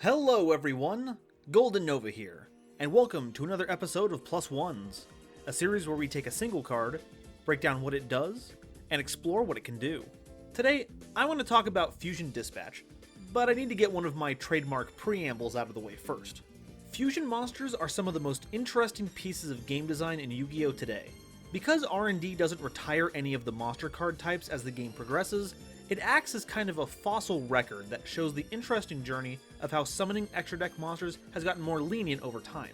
Hello everyone, GoldenNova here, and welcome to another episode of Plus Ones, a series where we take a single card, break down what it does, and explore what it can do. Today, I want to talk about Fusion Dispatch, but I need to get one of my trademark preambles out of the way first. Fusion monsters are some of the most interesting pieces of game design in Yu-Gi-Oh! Today. Because R&D doesn't retire any of the monster card types as the game progresses, it acts as kind of a fossil record that shows the interesting journey of how summoning extra deck monsters has gotten more lenient over time.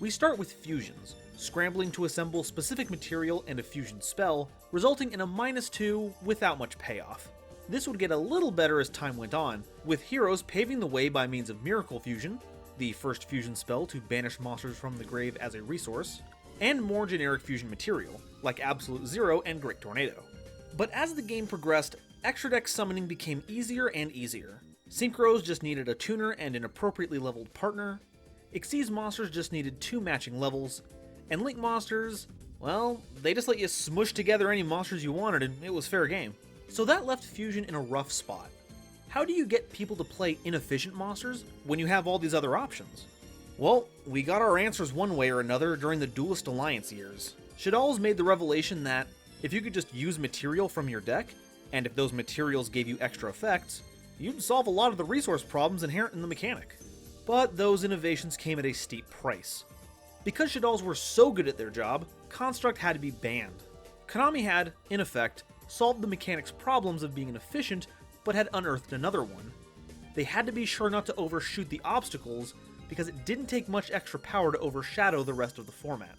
We start with fusions, scrambling to assemble specific material and a fusion spell, resulting in a -2 without much payoff. This would get a little better as time went on, with heroes paving the way by means of Miracle Fusion, the first fusion spell to banish monsters from the grave as a resource, and more generic fusion material, like Absolute Zero and Great Tornado. But as the game progressed, extra deck summoning became easier and easier. Synchros just needed a tuner and an appropriately leveled partner, Xyz monsters just needed 2 matching levels, and Link monsters, well, they just let you smush together any monsters you wanted and it was fair game. So that left Fusion in a rough spot. How do you get people to play inefficient monsters when you have all these other options? Well, we got our answers one way or another during the Duelist Alliance years. Shadal's made the revelation that if you could just use material from your deck, and if those materials gave you extra effects, you'd solve a lot of the resource problems inherent in the mechanic. But those innovations came at a steep price. Because Shadals were so good at their job, Construct had to be banned. Konami had, in effect, solved the mechanic's problems of being inefficient, but had unearthed another one. They had to be sure not to overshoot the obstacles, because it didn't take much extra power to overshadow the rest of the format.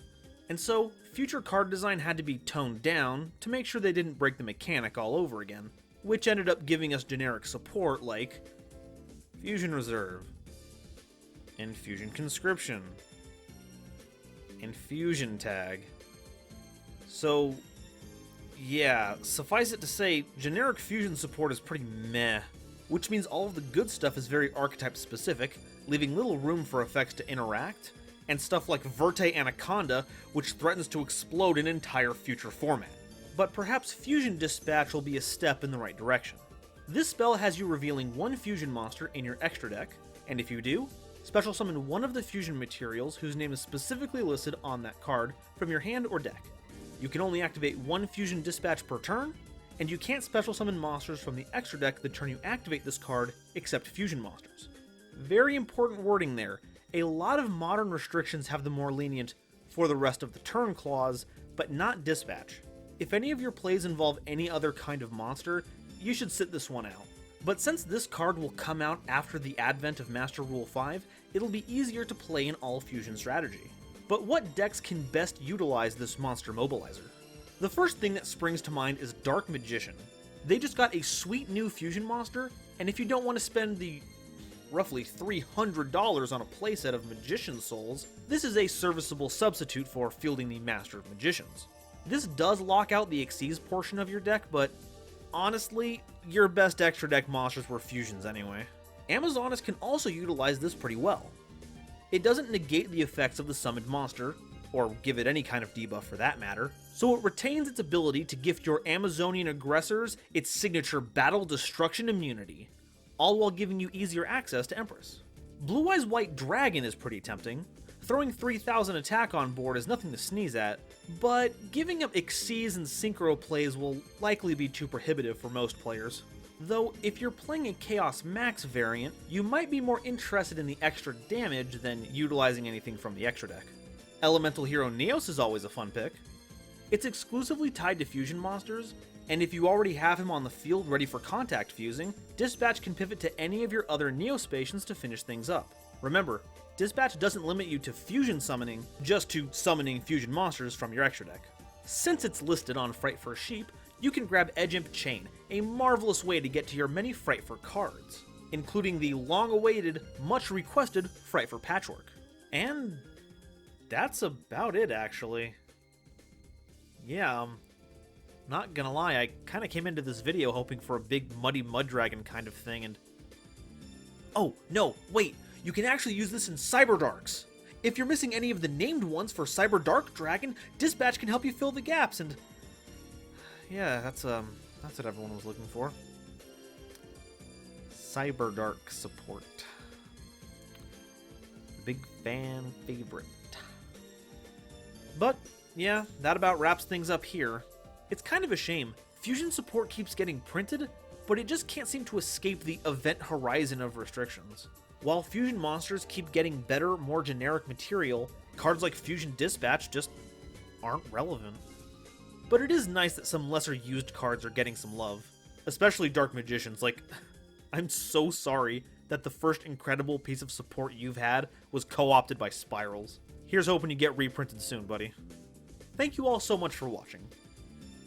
And so, future card design had to be toned down to make sure they didn't break the mechanic all over again, which ended up giving us generic support like Fusion Reserve, and Fusion Conscription, and Fusion Tag. So, yeah, suffice it to say, generic fusion support is pretty meh, which means all of the good stuff is very archetype specific, leaving little room for effects to interact, and stuff like Verte Anaconda, which threatens to explode an entire future format. But perhaps Fusion Dispatch will be a step in the right direction. This spell has you revealing one fusion monster in your extra deck, and if you do, special summon one of the fusion materials whose name is specifically listed on that card from your hand or deck. You can only activate one Fusion Dispatch per turn, and you can't special summon monsters from the extra deck the turn you activate this card, except fusion monsters. Very important wording there. A lot of modern restrictions have the more lenient "for the rest of the turn" clause, but not Dispatch. If any of your plays involve any other kind of monster, you should sit this one out. But since this card will come out after the advent of Master Rule 5, it'll be easier to play in all fusion strategy. But what decks can best utilize this monster mobilizer? The first thing that springs to mind is Dark Magician. They just got a sweet new fusion monster, and if you don't want to spend the roughly $300 on a playset of Magician Souls, this is a serviceable substitute for fielding the Master of Magicians. This does lock out the Xyz portion of your deck, but honestly, your best extra deck monsters were fusions anyway. Amazonas can also utilize this pretty well. It doesn't negate the effects of the summoned monster, or give it any kind of debuff for that matter, so it retains its ability to gift your Amazonian aggressors its signature Battle Destruction immunity, all while giving you easier access to Empress. Blue Eyes White Dragon is pretty tempting. Throwing 3000 attack on board is nothing to sneeze at, but giving up Xyz and Synchro plays will likely be too prohibitive for most players. Though, if you're playing a Chaos Max variant, you might be more interested in the extra damage than utilizing anything from the extra deck. Elemental Hero Neos is always a fun pick. It's exclusively tied to fusion monsters, and if you already have him on the field ready for contact fusing, Dispatch can pivot to any of your other Neospacians to finish things up. Remember, Dispatch doesn't limit you to fusion summoning, just to summoning fusion monsters from your extra deck. Since it's listed on Fright for Sheep, you can grab Edge Imp Chain, a marvelous way to get to your many Fright for cards, including the long-awaited, much-requested Fright for Patchwork. And that's about it, actually. Yeah, not gonna lie, I kinda came into this video hoping for a big muddy mud dragon kind of thing, and oh, no, wait, you can actually use this in Cyberdarks! If you're missing any of the named ones for Cyber Dark Dragon, Dispatch can help you fill the gaps, and yeah, that's what everyone was looking for. Cyberdark support. big fan favorite. But, yeah, that about wraps things up here. It's kind of a shame. Fusion support keeps getting printed, but it just can't seem to escape the event horizon of restrictions. While Fusion monsters keep getting better, more generic material, cards like Fusion Dispatch just aren't relevant. But it is nice that some lesser used cards are getting some love. Especially Dark Magicians. Like, I'm so sorry that the first incredible piece of support you've had was co-opted by Spirals. Here's hoping you get reprinted soon, buddy. Thank you all so much for watching.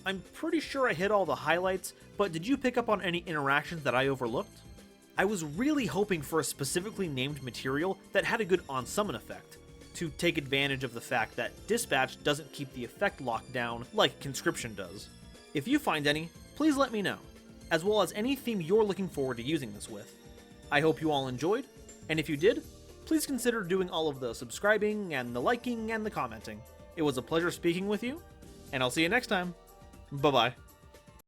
I'm pretty sure I hit all the highlights, but did you pick up on any interactions that I overlooked? I was really hoping for a specifically named material that had a good on-summon effect, to take advantage of the fact that Dispatch doesn't keep the effect locked down like Conscription does. If you find any, please let me know, as well as any theme you're looking forward to using this with. I hope you all enjoyed, and if you did, please consider doing all of the subscribing and the liking and the commenting. It was a pleasure speaking with you, and I'll see you next time. Bye-bye.